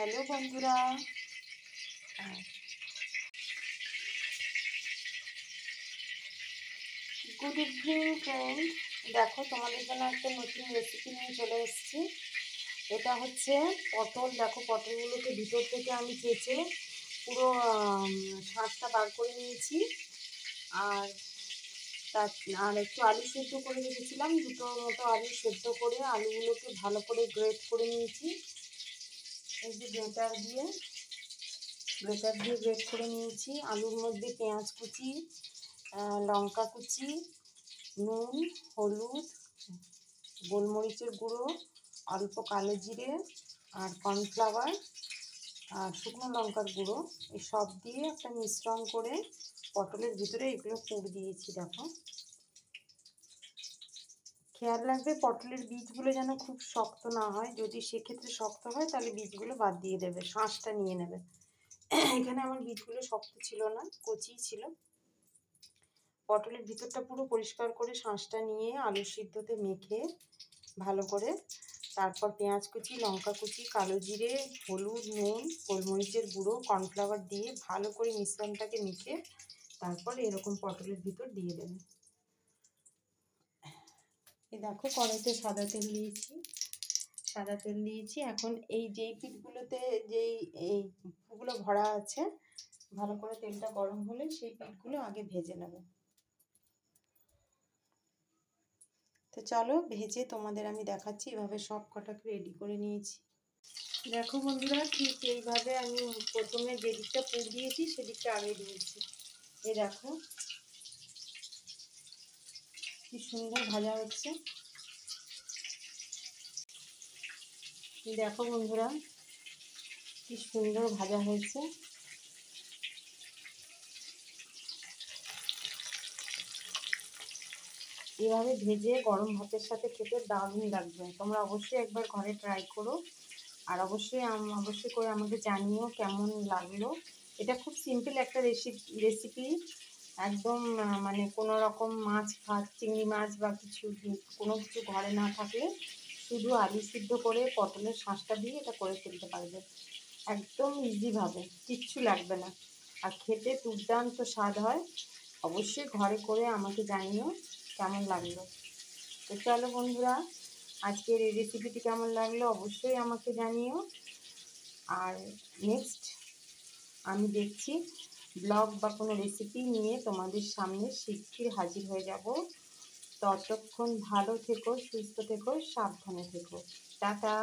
Hello বন্ধুরা, good evening friend. দেখো, তোমাদের জন্য একটা নতুন রেসিপি নিয়ে চলে এসেছি। এটা হচ্ছে পটল। দেখো, পটলগুলোকে ভিতর থেকে আমি চেঁচে পুরো শাঁসটা বার করে নিয়েছি। আর আর একটু আলু সেদ্ধ করে রেখেছিলাম, দুটো মতো আলু সেদ্ধ করে আলুগুলোকে ভালো করে গ্রেট করে নিয়েছি। এই যে গ্রেটার দিয়ে গ্রেট করে নিয়েছি। আলুর মধ্যে পেঁয়াজ কুচি, লঙ্কা কুচি, নুন, হলুদ, গোলমরিচের গুঁড়ো, অল্প কালো জিরে আর কর্নফ্লাওয়ার আর শুকনো লঙ্কার গুঁড়ো, এই সব দিয়ে একটা মিশ্রণ করে পটলের ভিতরে এগুলো পুর দিয়েছি। দেখো, খেয়াল রাখবে পটলের বীজগুলো যেন খুব শক্ত না হয়। যদি সেক্ষেত্রে শক্ত হয় তাহলে বীজগুলো বাদ দিয়ে দেবে, শাঁসটা নিয়ে নেবে। এখানে আমার বীজগুলো শক্ত ছিল না, কচি ছিল। পটলের ভিতরটা পুরো পরিষ্কার করে শাঁসটা নিয়ে আলু সিদ্ধতে মেখে ভালো করে, তারপর পেঁয়াজ কুচি, লঙ্কা কুচি, কালো জিরে, হলুদ, নুন, গোলমরিচের গুঁড়ো, কর্নফ্লাওয়ার দিয়ে ভালো করে মিশ্রণটাকে মেখে তারপর এরকম পটলের ভিতর দিয়ে দেবে। এই দেখো, কড়াইতে সাদা তেল দিয়েছি। এখন এই যেই পিঠগুলোতে এইগুলো ভরা আছে, ভালো করে তেলটা গরম হলে সেই পিঠগুলো আগে ভেজে নেবে। তো চলো ভেজে তোমাদের আমি দেখাচ্ছি। এভাবে সব কটাকে রেডি করে নিয়েছি। দেখো বন্ধুরা, ঠিক এইভাবে আমি প্রথমে যে দিকটা পুর দিয়েছি সেদিকটা আগে দিয়েছি। এই দেখো কি সুন্দর ভাজা হচ্ছে। দেখো বন্ধুরা, কি সুন্দর ভাজা হয়েছে। এভাবে ভেজে গরম ভাতের সাথে খেতে দারুণ লাগবে। তোমরা অবশ্যই একবার ঘরে ট্রাই করো, আর অবশ্যই করে আমাকে জানিও কেমন লাগলো। এটা খুব সিম্পল একটা রেসিপি। একদম মানে কোনো রকম চিংড়ি মাছ বা কোনো কিছু ঘরে না থাকলে শুধু আলু সিদ্ধ করে পটলের শাঁসটা দিয়ে এটা করে ফেলতে পারবে। একদম ইজিভাবে, কিচ্ছু লাগবে না, আর খেতে দুর্দান্ত স্বাদ হয়। অবশ্যই ঘরে করে আমাকে জানিও কেমন লাগলো। তো চলো বন্ধুরা, আজকের এই রেসিপিটি কেমন লাগলো অবশ্যই আমাকে জানিও। আর নেক্সট আমি দেখছি ব্লগ বা কোনো রেসিপি নিয়ে তোমাদের সামনে শিগগির হাজির হয়ে যাব। ততক্ষণ ভালো থেকো, সুস্থ থেকো, সাবধানে থেকো। টাটা।